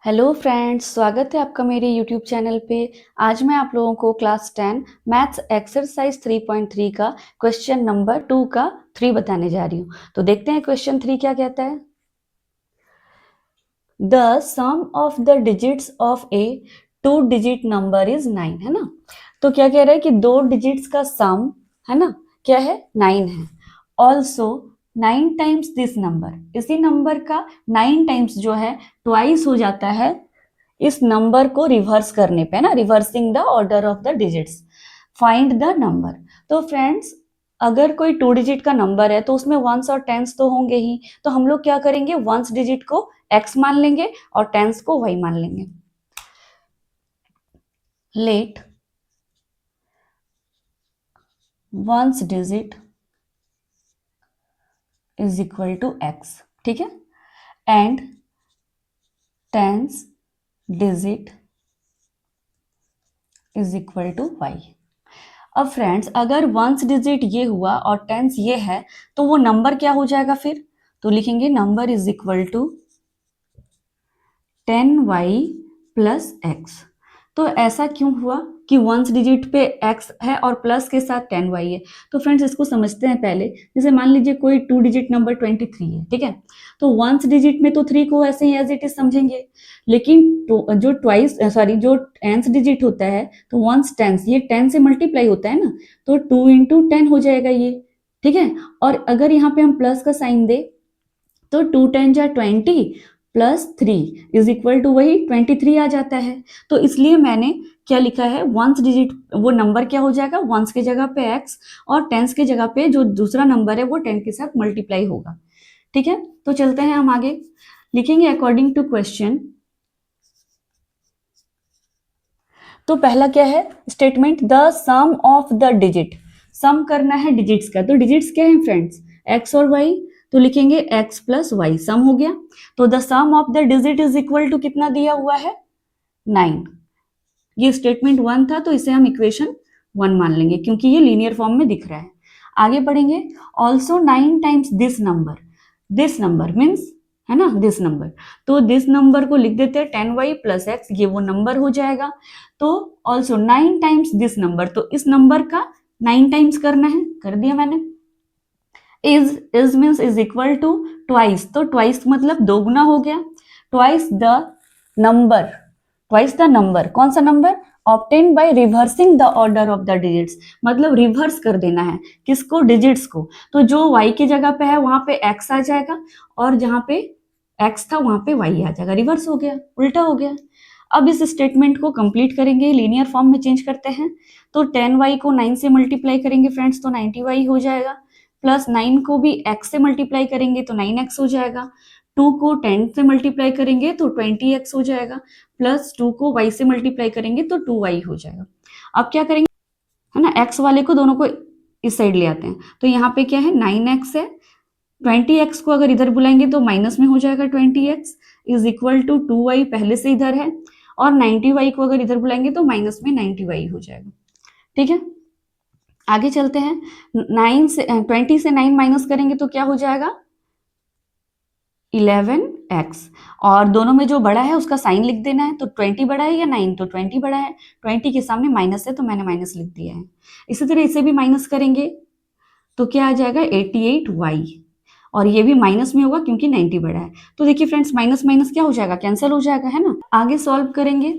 Hello friends, स्वागत है आपका मेरे यूट्यूब चैनल पे। आज मैं आप लोगों को क्लास 10 मैथ्स एक्सरसाइज 3.3 का क्वेश्चन नंबर 2 का 3 बताने जा रही हूँ। तो देखते हैं क्वेश्चन 3 क्या कहता है। The sum of the digits of a 2 digit number is 9, है ना। तो क्या कह रहा है कि 2 डिजिट्स का सम, है ना, क्या है, 9 है। ऑल्सो 9 टाइम्स दिस नंबर, इसी नंबर का 9 टाइम्स जो है ट्वाइस हो जाता है इस नंबर को रिवर्स करने पे, ना, reversing the order of the digits, find the number. तो फ्रेंड्स, अगर कोई 2 डिजिट का नंबर है तो उसमें वंस और टेंस तो होंगे ही। तो हम लोग क्या करेंगे, वंस डिजिट को x मान लेंगे और टेंस को y मान लेंगे। Let ones digit is equal to x, ठीक है, and tens digit is equal to y। अब फ्रेंड्स, अगर वंस डिजिट ये हुआ और टेंस ये है तो वो नंबर क्या हो जाएगा फिर। तो लिखेंगे number is equal to 10y plus x। तो ऐसा क्यों हुआ कि वंस डिजिट पे x है और प्लस के साथ 10y है। तो फ्रेंड्स, इसको समझते हैं पहले। जैसे मान लीजिए कोई 2 डिजिट नंबर 23 है, ठीक है। तो वंस डिजिट में तो 3 को ऐसे ही एज इट इज समझेंगे, लेकिन जो ट्वाइस सॉरी जो टेंस डिजिट होता है तो वंस टेंस, ये 10 से मल्टीप्लाई होता है ना, तो 2 इंटू 10 हो जाएगा ये, ठीक है। और अगर यहाँ पे हम प्लस का साइन दे तो 2 10 जा 20 प्लस 3 इज इक्वल टू वही 23 आ जाता है। तो इसलिए मैंने क्या लिखा है, वंस डिजिट वो नंबर क्या हो जाएगा, वंस के जगह पे x और टेंस के जगह पे जो दूसरा नंबर है वो 10 के साथ मल्टीप्लाई होगा, ठीक है। तो चलते हैं हम आगे, लिखेंगे अकॉर्डिंग टू क्वेश्चन। तो पहला क्या है statement, the sum of the digit, sum करना है डिजिट्स का। तो डिजिट्स क्या है फ्रेंड्स, x और y। तो लिखेंगे x प्लस वाई, सम हो गया। तो the sum of the digit is equal to कितना दिया हुआ है, 9। ये स्टेटमेंट 1 था तो इसे हम इक्वेशन 1 मान लेंगे क्योंकि ये लीनियर फॉर्म में दिख रहा है। आगे बढ़ेंगे, also 9 times this number means, है ना, दिस नंबर। तो दिस नंबर को लिख देते हैं 10y प्लस एक्स, ये वो नंबर हो जाएगा। तो ऑल्सो 9 टाइम्स दिस नंबर, तो इस नंबर का 9 टाइम्स करना है, कर दिया मैंने। Is means is equal to twice, तो ट्वाइस मतलब दो गुना हो गया। Twice the number, twice the number, कौन सा number, obtain by reversing the order of the digits, मतलब रिवर्स कर देना है किसको, डिजिट्स को। तो जो y की जगह पे है वहां पे x आ जाएगा और जहां पे x था वहां पे y आ जाएगा, रिवर्स हो गया, उल्टा हो गया। अब इस स्टेटमेंट को कंप्लीट करेंगे, लीनियर फॉर्म में चेंज करते हैं। तो 10y को 9 से मल्टीप्लाई करेंगे फ्रेंड्स तो 90y हो जाएगा, प्लस 9 को भी x से मल्टीप्लाई करेंगे तो 9x हो जाएगा, 2 को 10 से मल्टीप्लाई करेंगे तो 20x हो जाएगा, प्लस 2 को y से मल्टीप्लाई करेंगे तो 2y हो जाएगा। अब क्या करेंगे, है ना, x वाले को दोनों को इस साइड ले आते हैं। तो यहाँ पे क्या है, 9x है, 20x को अगर इधर बुलाएंगे तो माइनस में हो जाएगा 20x is equal to 2y पहले से इधर है, और 90y को अगर इधर बुलाएंगे तो माइनस में 90y हो जाएगा, ठीक है। आगे चलते हैं, 9 से 20 से 9 माइनस करेंगे तो क्या हो जाएगा, 11x, और दोनों में जो बड़ा है उसका साइन लिख देना है। तो 20 बड़ा है या 9, तो 20 बड़ा है, 20 के सामने माइनस है तो मैंने माइनस लिख दिया है। इसी तरह इसे भी माइनस करेंगे तो क्या आ जाएगा 88y, और ये भी माइनस में होगा क्योंकि 90 बड़ा है। तो देखिए फ्रेंड्स, माइनस माइनस क्या हो जाएगा, कैंसिल हो जाएगा, है ना। आगे सॉल्व करेंगे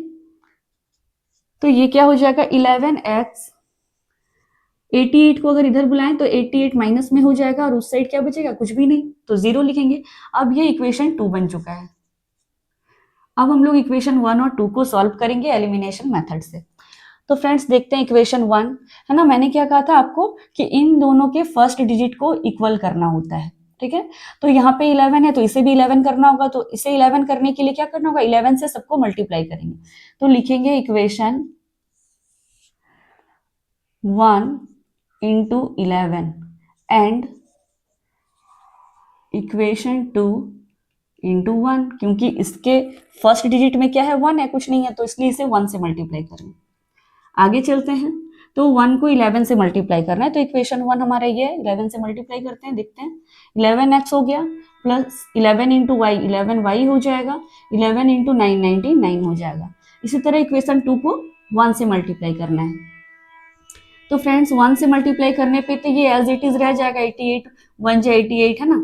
तो ये क्या हो जाएगा 11x, 88 को अगर इधर बुलाएं तो 88 माइनस में हो जाएगा और उस साइड क्या बचेगा, कुछ भी नहीं, तो 0 लिखेंगे। अब ये इक्वेशन 2 बन चुका है। अब हम लोग इक्वेशन 1 और 2 को सॉल्व करेंगे एलिमिनेशन मेथड से। तो फ्रेंड्स देखते हैं इक्वेशन 1, है ना, मैंने क्या कहा था आपको कि इन दोनों के फर्स्ट डिजिट को इक्वल करना होता है, ठीक है। तो यहाँ पे 11 है तो इसे भी 11 करना होगा, तो इसे 11 करने के लिए क्या करना होगा, 11 से सबको मल्टीप्लाई करेंगे। तो लिखेंगे equation 1 into 11 and equation 2 into 1, क्योंकि इसके फर्स्ट डिजिट में क्या है, 1 है, कुछ नहीं है, तो इसलिए इसे 1 से मल्टीप्लाई करेंगे। आगे चलते हैं, तो 1 को 11 से मल्टीप्लाई करना है, तो इक्वेशन 1 हमारा ये है, 11 से मल्टीप्लाई करते हैं, देखते हैं। 11x हो गया प्लस 11 इंटू वाई 11y हो जाएगा, 11 इंटू 9 99 हो जाएगा। इसी तरह इक्वेशन 2 को 1 से मल्टीप्लाई करना है। तो फ्रेंड्स 1 से मल्टीप्लाई करने पे तो ये एज इट इज रह जाएगा 88, 1 जा 88 है ना,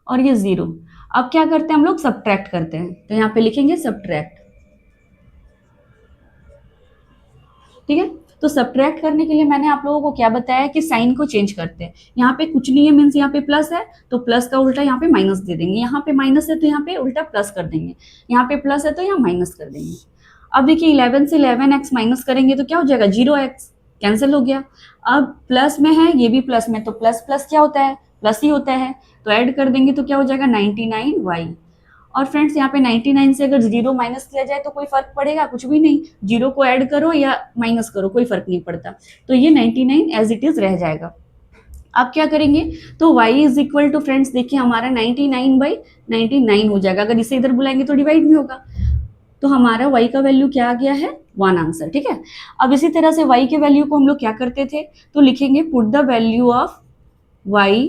और ये 0। अब क्या करते हैं हम लोग, सब्ट्रैक्ट करते हैं, तो यहाँ पे लिखेंगे सब्ट्रैक्ट। ठीक है, तो सब्ट्रैक्ट करने के लिए मैंने आप लोगों को क्या बताया कि साइन को चेंज करते हैं। यहाँ पे कुछ नहीं है, मीन्स यहाँ पे प्लस है तो प्लस का उल्टा यहाँ पे माइनस दे देंगे, यहाँ पे माइनस है तो यहाँ पे उल्टा प्लस कर देंगे, यहाँ पे प्लस है तो यहाँ माइनस कर देंगे। अब देखिए 11 से 11x माइनस करेंगे तो क्या हो जाएगा, 0x कैंसिल हो गया। अब प्लस में है, ये भी प्लस में, तो प्लस प्लस क्या होता है, प्लस ही होता है, तो ऐड कर देंगे तो क्या हो जाएगा 99y। और फ्रेंड्स यहाँ पे 99 से अगर 0 माइनस किया जाए तो कोई फर्क पड़ेगा, कुछ भी नहीं, 0 को ऐड करो या माइनस करो कोई फर्क नहीं पड़ता, तो ये 99 एज इट इज रह जाएगा। अब क्या करेंगे, तो y is equal to friends देखिए हमारा 99/99 हो जाएगा, अगर इसे इधर बुलाएंगे तो डिवाइड में होगा, तो हमारा y का वैल्यू क्या आ गया है 1 आंसर। ठीक है, अब इसी तरह से y के वैल्यू को हम लोग क्या करते थे, तो लिखेंगे put the value of y,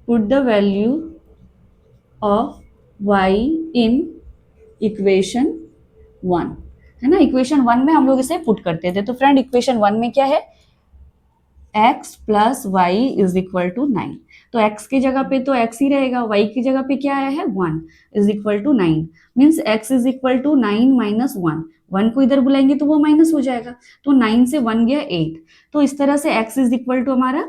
put the value of y in equation 1, है ना, इक्वेशन 1 में हम लोग इसे पुट करते थे। तो फ्रेंड इक्वेशन 1 में क्या है, x plus y is equal to 9, तो x की जगह पे तो x ही रहेगा, y की जगह पे क्या आया है 1 is equal to 9, means x is equal to 9 minus 1, 1 को इधर बुलाएंगे तो वो माइनस हो जाएगा, तो 9 से 1 गया 8, तो इस तरह से x इज इक्वल टू हमारा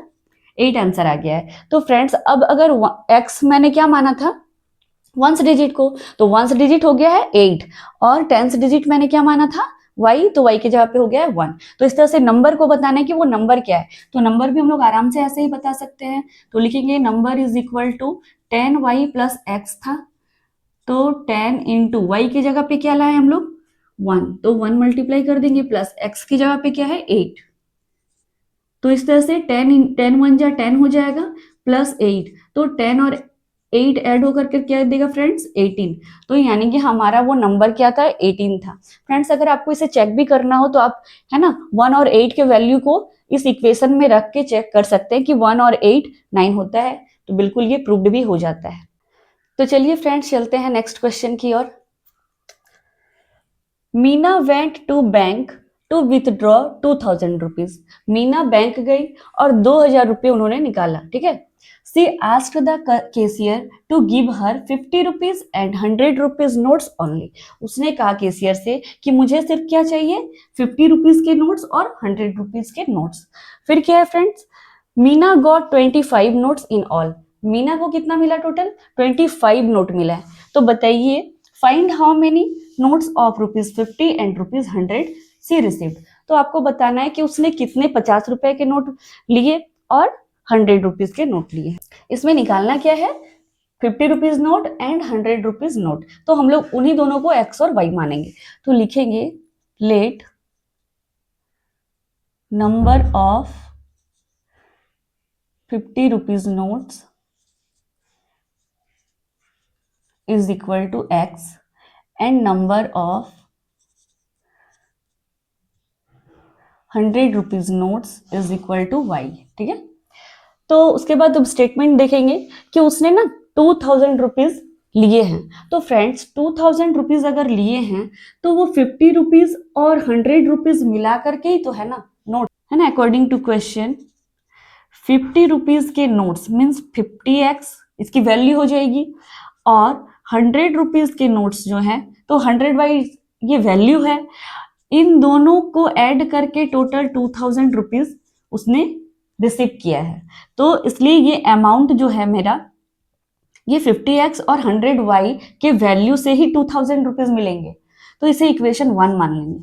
8 आंसर आ गया है। तो फ्रेंड्स अब अगर x मैंने क्या माना था, वंस डिजिट को, तो वंस डिजिट हो गया है 8, और टेंस डिजिट मैंने क्या माना था y, तो y की जगह पे हो गया है 1। तो इस तरह से नंबर को बताना है कि वो नंबर क्या है, तो नंबर भी हम लोग आराम से ऐसे ही बता सकते हैं, तो लिखेंगे number is equal to 10y plus x था, तो 10 इंटू वाई की जगह पे क्या लाए हम लोग 1, तो 1 मल्टीप्लाई कर देंगे, प्लस x की जगह पे क्या है 8, तो इस तरह से 10 1 जा 10 हो जाएगा, प्लस 8, तो 10 और 8 ऐड होकर के क्या देगा फ्रेंड्स 18, तो यानी कि हमारा वो नंबर क्या था 18 था। फ्रेंड्स अगर आपको इसे चेक भी करना हो तो आप, है ना, 1 और 8 के वैल्यू को इस इक्वेशन में रख के चेक कर सकते हैं कि 1 और 8 9 होता है, तो बिल्कुल ये प्रूव्ड भी हो जाता है। तो चलिए फ्रेंड्स चलते हैं नेक्स्ट क्वेश्चन की ओर। Meena went to bank to withdraw 2000 rupees, Meena bank गई और 2000 रुपये उन्होंने निकाला। ठीक है, she asked the cashier to give her 50 rupees and 100 rupees notes only, उसने कहा कैशियर से कि मुझे सिर्फ क्या चाहिए 50 रुपीज के नोट्स और 100 रुपीज के नोट्स। फिर क्या है friends, Meena got 25 notes in all, Meena को कितना मिला टोटल 25 नोट मिला है, तो बताइए find how many notes of ₹50 and ₹100 she received, तो आपको बताना है कि उसने कितने 50 रुपए के नोट लिए और 100 रुपीज के नोट लिए। इसमें निकालना क्या है 50 rupees note and 100 rupees note, तो हम लोग उन्हीं दोनों को x और y मानेंगे, तो लिखेंगे let number of 50 rupees notes is equal to x and number of 100 rupees notes is equal to y। ठीक है, तो उसके बाद अब स्टेटमेंट देखेंगे कि उसने ना 2000 रुपीज लिए हैं, तो फ्रेंड्स 2000 रुपीज अगर लिए हैं तो वो 50 रुपीज और 100 रुपीज मिला करके ही तो है ना नोट, है ना। अकॉर्डिंग टू क्वेश्चन 50 रुपीज के नोट्स मीन्स 50x इसकी वैल्यू हो जाएगी, और 100 रुपीज के नोट्स जो है तो 100 ये वैल्यू है, इन दोनों को ऐड करके टोटल 2000 रुपीज उसने रिसीव किया है, तो इसलिए ये अमाउंट जो है मेरा ये 50x और 100y के वैल्यू से ही 2000 रुपीज मिलेंगे, तो इसे इक्वेशन 1 मान लेंगे।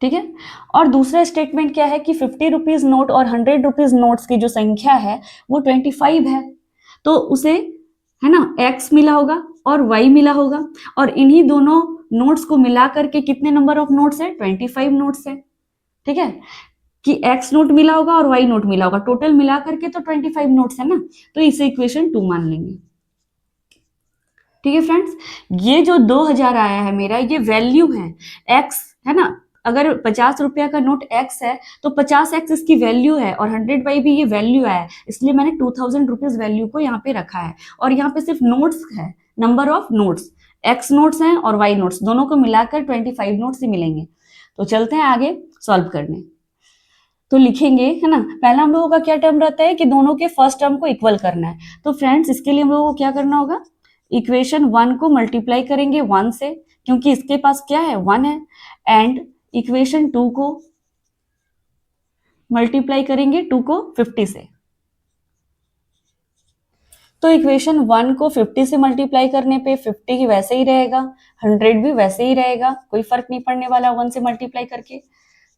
ठीक है, और दूसरा स्टेटमेंट क्या है कि 50 रुपीज नोट और 100 रुपीज नोट्स की जो संख्या है वो 25 है, तो उसे, है ना, x मिला होगा और y मिला होगा, और इन्हीं दोनों नोट्स को मिला करके कितने नंबर ऑफ नोट्स है 25 नोट्स है। ठीक है, कि x नोट मिला होगा और y नोट मिला होगा, टोटल मिला करके तो 25 नोट्स है ना, तो इसे इक्वेशन 2 मान लेंगे। ठीक है फ्रेंड्स, ये जो 2000 आया है मेरा ये वैल्यू है, x है ना, अगर 50 रुपया का नोट x है तो 50x इसकी वैल्यू है और 100y भी ये वैल्यू है, इसलिए मैंने 2000 रुपीज वैल्यू को यहाँ पे रखा है। और यहाँ पे सिर्फ नोट्स है, number of notes, x notes हैं और y नोट्स, दोनों को मिलाकर 25 नोट्स ही मिलेंगे। तो चलते हैं आगे सॉल्व करने। तो लिखेंगे, है ना, पहला हम लोगों का क्या टर्म रहता है कि दोनों के फर्स्ट टर्म को इक्वल करना है। तो फ्रेंड्स इसके लिए हम लोगों को क्या करना होगा, इक्वेशन 1 को मल्टीप्लाई करेंगे 1 से, क्योंकि इसके पास क्या है 1 है, एंड इक्वेशन 2 को मल्टीप्लाई करेंगे 2 को 50 से। तो इक्वेशन 1 को 50 से मल्टीप्लाई करने पे 50 ही वैसे ही रहेगा, 100 भी वैसे ही रहेगा, कोई फर्क नहीं पड़ने वाला 1 से मल्टीप्लाई करके।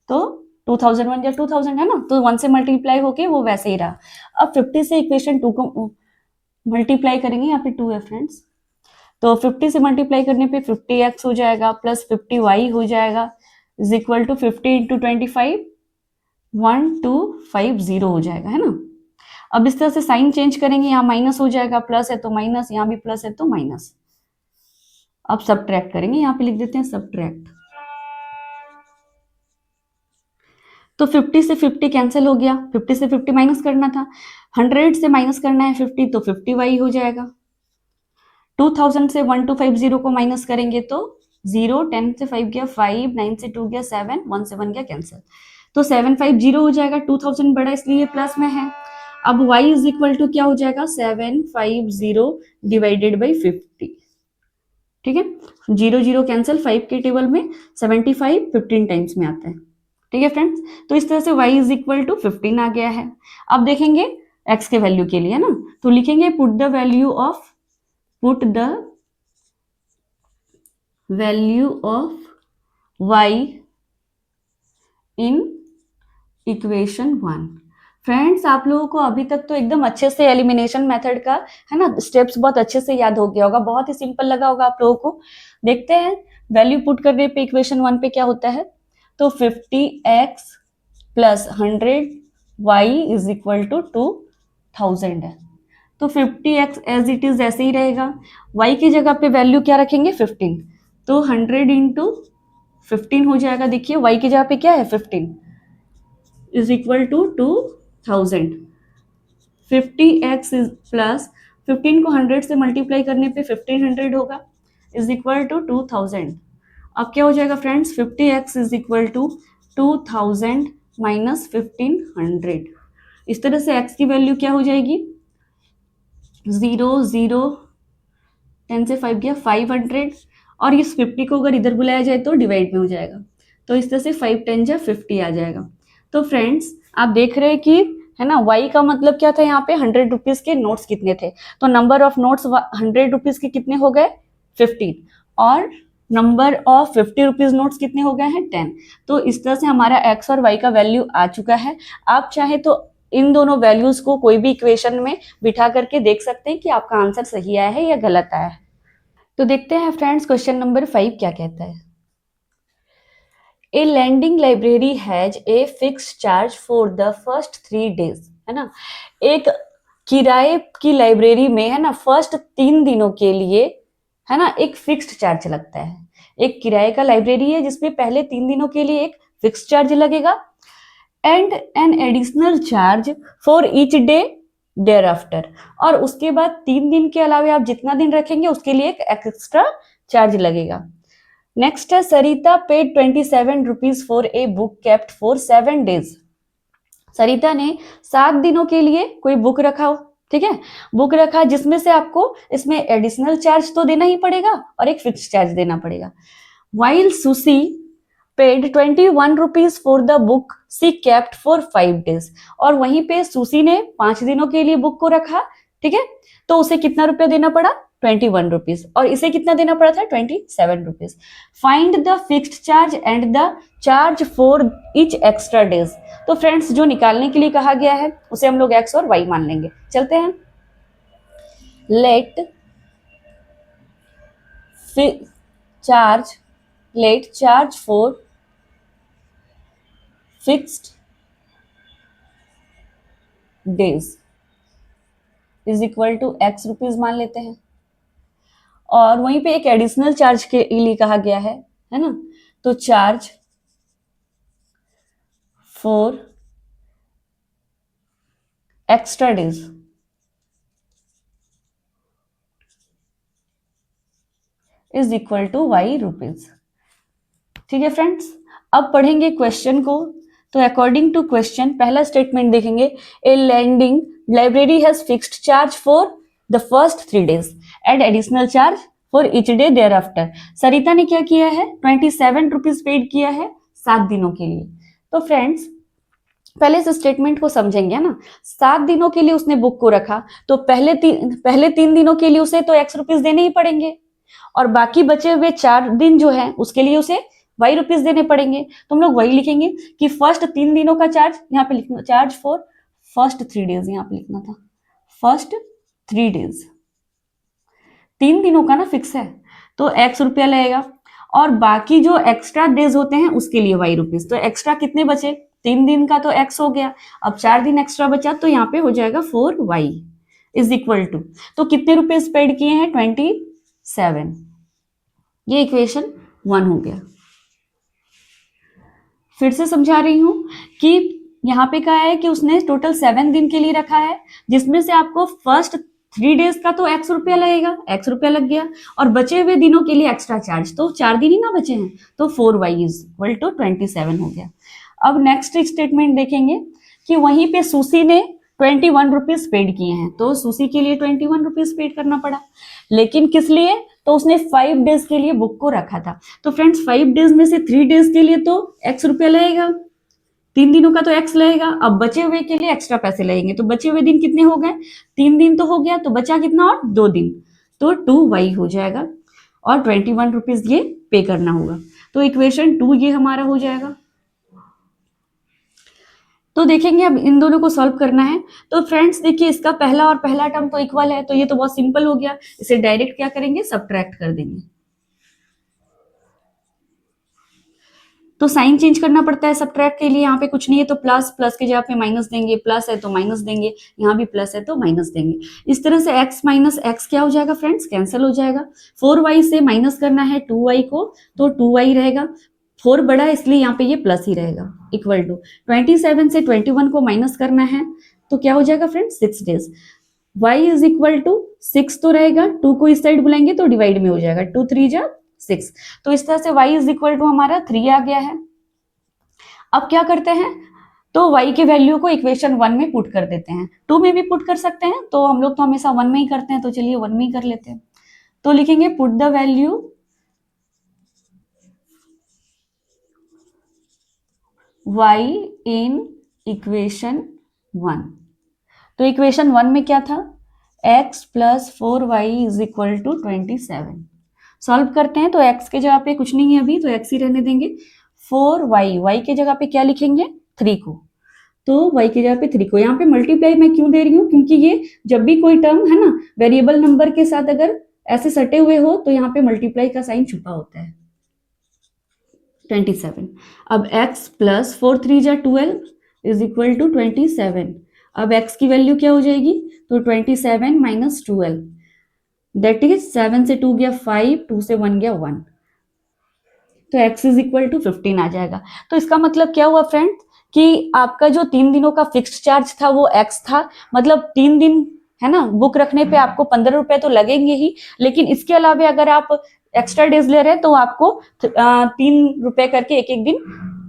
तो 2001 या 2000 है ना, तो 1 से मल्टीप्लाई होके वो वैसे ही रहा। अब 50 से इक्वेशन 2 को मल्टीप्लाई करेंगे, यहाँ पे 2 है फ्रेंड्स, तो 50 से मल्टीप्लाई करने पे 50x हो जाएगा प्लस 50y हो जाएगा इज इक्वल टू 50 इंटू 25 1250 हो जाएगा, है ना। अब इस तरह से साइन चेंज करेंगे, यहाँ माइनस हो जाएगा, प्लस है तो माइनस, यहाँ भी प्लस है तो माइनस। अब सबट्रैक्ट करेंगे, यहाँ पे लिख देते हैं सबट्रैक्ट। तो 50 से 50 कैंसिल हो गया, 50 से 50 माइनस करना था, 100 से माइनस करना है 50, तो 50y हो जाएगा। 2000 से 1250 को माइनस करेंगे तो 0, 10 से 5 गया 5, 9 से 2 गया 7, 1 से 1 गया कैंसिल, तो 750 हो जाएगा, 2000 बड़ा इसलिए प्लस में है। अब y इज इक्वल टू क्या हो जाएगा 750 डिवाइडेड बाई 50, ठीक है, 0 0 कैंसिल, 5 के टेबल में 75 15 टाइम्स में आता है, ठीक है फ्रेंड्स। तो इस तरह से y इज इक्वल टू 15 आ गया है। अब देखेंगे x के वैल्यू के लिए, है ना, तो लिखेंगे put the value of y in equation 1। Friends आप लोगों को अभी तक तो एकदम अच्छे से एलिमिनेशन मेथड का, है ना, स्टेप्स बहुत अच्छे से याद हो गया होगा, बहुत ही सिंपल लगा होगा आप लोगों को। देखते हैं वैल्यू पुट करने पे इक्वेशन 1 पे क्या होता है। तो 50x plus 100y is equal to 2000 है, तो 50x एज इट इज ऐसे ही रहेगा, y की जगह पे वैल्यू क्या रखेंगे 15, तो 100 इंटू 15 हो जाएगा। देखिए y की जगह पे क्या है 15 is equal to 2000। 50x plus 15 को 100 से मल्टीप्लाई करने पे 1500 होगा इज इक्वल टू 2000। अब क्या हो जाएगा friends, 50x is equal to 2000 minus 1500। इस तरह से x की वैल्यू क्या हो जाएगी 0 0, 10 से 5 गया 500, और इस 50 को अगर इधर बुलाया जाए तो डिवाइड में हो जाएगा, तो इस तरह से 5 10 जा 50 आ जाएगा। तो फ्रेंड्स आप देख रहे हैं कि, है ना, y का मतलब क्या था, यहाँ पे 100 रुपीज के नोट्स कितने थे, तो नंबर ऑफ नोट्स 100 रुपीज के कितने हो गए 15, और नंबर ऑफ 50 रुपीज नोट्स कितने हो गए हैं 10। तो इस तरह से हमारा x और y का वैल्यू आ चुका है। आप चाहे तो इन दोनों वैल्यूज को कोई भी इक्वेशन में बिठा करके देख सकते हैं कि आपका आंसर सही आया है या गलत आया है। तो देखते हैं फ्रेंड्स क्वेश्चन नंबर 5 क्या कहता है। A lending library has a fix charge for the first 3 days, है ना, एक किराए की लाइब्रेरी में, है ना, फर्स्ट 3 दिनों के लिए, है ना, एक फिक्स्ड चार्ज लगता है। एक किराए का लाइब्रेरी है जिसमें पहले 3 दिनों के लिए एक फिक्स चार्ज लगेगा, and an additional charge for each day thereafter, और उसके बाद 3 दिन के अलावा आप जितना दिन रखेंगे उसके लिए एक एक्स्ट्रा चार्ज लगेगा। नेक्स्ट है Sarita paid 27 rupees for a book kept for 7 days। Sarita ने 7 दिनों के लिए कोई बुक रखा हो, ठीक है, बुक रखा जिसमें से आपको इसमें एडिशनल चार्ज तो देना ही पड़ेगा और एक फिक्स चार्ज देना पड़ेगा। While Susy paid 21 rupees for the book she kept for 5 days, और वहीं पे सुसी ने 5 दिनों के लिए बुक को रखा, ठीक है, तो उसे कितना रुपया देना पड़ा 21 रुपीज, और इसे कितना देना पड़ा था 27 rupees. Find the fixed charge and the charge for each extra days. तो फ्रेंड्स जो निकालने के लिए कहा गया है उसे हम लोग x और y मान लेंगे। चलते हैं, let charge for fixed days is equal to x rupees मान लेते हैं, और वहीं पे एक एडिशनल चार्ज के लिए कहा गया है ना, तो charge 4 extra days is equal to Y rupees. ठीक है फ्रेंड्स, अब पढ़ेंगे क्वेश्चन को। तो अकॉर्डिंग टू क्वेश्चन पहला स्टेटमेंट देखेंगे, A lending library has fixed charge for the first 3 days and additional charge for each day thereafter. Sarita ने क्या किया है, 27 रुपीज पेड किया है 7 दिनों के लिए। तो फ्रेंड्स पहले इस स्टेटमेंट को समझेंगे ना, 7 दिनों के लिए उसने बुक को रखा, तो पहले 3 दिनों के लिए उसे तो एक्स रुपीज देने ही पड़ेंगे, और बाकी बचे हुए 4 दिन जो है उसके लिए उसे वाई रुपीज देने पड़ेंगे। तो हम लोग वही लिखेंगे कि फर्स्ट 3 दिनों का चार्ज यहाँ पे लिखना, चार्ज फॉर फर्स्ट 3 days यहाँ पे लिखना था, फर्स्ट 3 days, 3 दिनों का ना फिक्स है तो एक्स रुपया लगेगा, और बाकी जो एक्स्ट्रा डेज होते हैं उसके लिए वाई रुपीज। तो एक्स्ट्रा कितने बचे, 3 दिन का तो एक्स हो गया, अब 4 दिन एक्स्ट्रा बचा तो यहाँ पे हो जाएगा 4y इज इक्वल टू, तो कितने रुपीज पेड किए हैं, 27। ये इक्वेशन 1 हो गया। फिर से समझा रही हूं कि यहाँ पे कहा है कि उसने टोटल 7 दिन के लिए रखा है, जिसमें से आपको फर्स्ट 3 days का तो एक्स रुपया लगेगा, एक्स रुपया लग गया, और बचे हुए दिनों के लिए एक्स्ट्रा चार्ज, तो 4 दिन ही ना बचे हैं, तो 4y इज इक्वल टू 27 हो गया। अब नेक्स्ट स्टेटमेंट देखेंगे कि वहीं पे सुशी ने 21 रुपीज पेड किए हैं, तो सुशी के लिए 21 रुपीज पेड करना पड़ा, लेकिन किस लिए, तो उसने 5 days के लिए बुक को रखा था। तो फ्रेंड्स 5 days में से 3 days के लिए तो एक्स रुपया लगेगा, 3 दिनों का तो एक्स लगेगा, अब बचे हुए के लिए एक्स्ट्रा पैसे लगेंगे, तो बचे हुए दिन कितने हो गए, 3 दिन तो हो गया, तो बचा कितना और 2 दिन, तो 2y हो जाएगा, और 21 रुपीज ये पे करना होगा। तो इक्वेशन 2 ये हमारा हो जाएगा। तो देखेंगे अब इन दोनों को सॉल्व करना है। तो फ्रेंड्स देखिए, इसका पहला और पहला टर्म तो इक्वल है, तो ये तो बहुत सिंपल हो गया, इसे डायरेक्ट क्या करेंगे, सब्ट्रैक्ट कर देंगे। तो साइन चेंज करना पड़ता है सब्ट्रैक्ट के लिए, यहाँ पे कुछ नहीं है तो प्लस, प्लस के जगह पे माइनस देंगे, प्लस है तो माइनस देंगे, यहाँ भी प्लस है तो माइनस देंगे। इस तरह से x माइनस एक्स क्या हो जाएगा फ्रेंड्स, कैंसिल हो जाएगा। 4y से माइनस करना है 2y को, तो 2y रहेगा, 4 बड़ा है इसलिए यहाँ पे ये प्लस ही रहेगा, इक्वल टू 27 से 21 को माइनस करना है, तो क्या हो जाएगा friends, 6 days। y is equal to 6 तो रहेगा, 2 को इस साइड बुलाएंगे तो डिवाइड में हो जाएगा, 2 3 जा 6, तो इस तरह से y इज इक्वल टू हमारा 3 आ गया है। अब क्या करते हैं, तो y के वैल्यू को इक्वेशन 1 में पुट कर देते हैं, 2 में भी पुट कर सकते हैं, तो हम लोग तो हमेशा 1 में ही करते हैं, तो चलिए 1 में ही कर लेते हैं। तो लिखेंगे put the value y in equation 1। तो इक्वेशन 1 में क्या था, x plus 4y is equal to 27। Solve करते हैं, तो x के जगह पे कुछ नहीं है अभी, तो x ही रहने देंगे, 4y के जगह पे क्या लिखेंगे, 3 को, तो y की जगह पे 3 को, यहाँ पे मल्टीप्लाई मैं क्यों दे रही हूँ, क्योंकि ये जब भी कोई टर्म है ना वेरिएबल नंबर के साथ अगर ऐसे सटे हुए हो तो यहाँ पे मल्टीप्लाई का साइन छुपा होता है। 27, अब x प्लस 4 3 जा 12 इज इक्वल टू 27। अब x की वैल्यू क्या हो जाएगी, तो 27 माइनस 12, दैट इज 7 से 2 गया 5, 2 से 1 गया 1, तो x इज इक्वल टू 15 आ जाएगा। तो इसका मतलब क्या हुआ फ्रेंड, कि आपका जो 3 दिनों का फिक्स्ड चार्ज था वो x था, मतलब 3 दिन है ना बुक रखने पे आपको 15 रुपए तो लगेंगे ही, लेकिन इसके अलावा अगर आप एक्स्ट्रा डेज ले रहे हैं तो आपको 3 रुपए करके एक एक दिन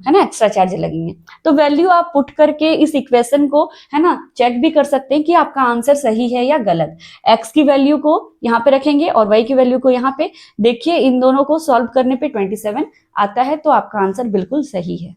है ना एक्स्ट्रा चार्ज लगेंगे। तो वैल्यू आप पुट करके इस इक्वेशन को है ना चेक भी कर सकते हैं कि आपका आंसर सही है या गलत। x की वैल्यू को यहाँ पे रखेंगे और y की वैल्यू को यहाँ पे, देखिए इन दोनों को सॉल्व करने पे 27 आता है, तो आपका आंसर बिल्कुल सही है।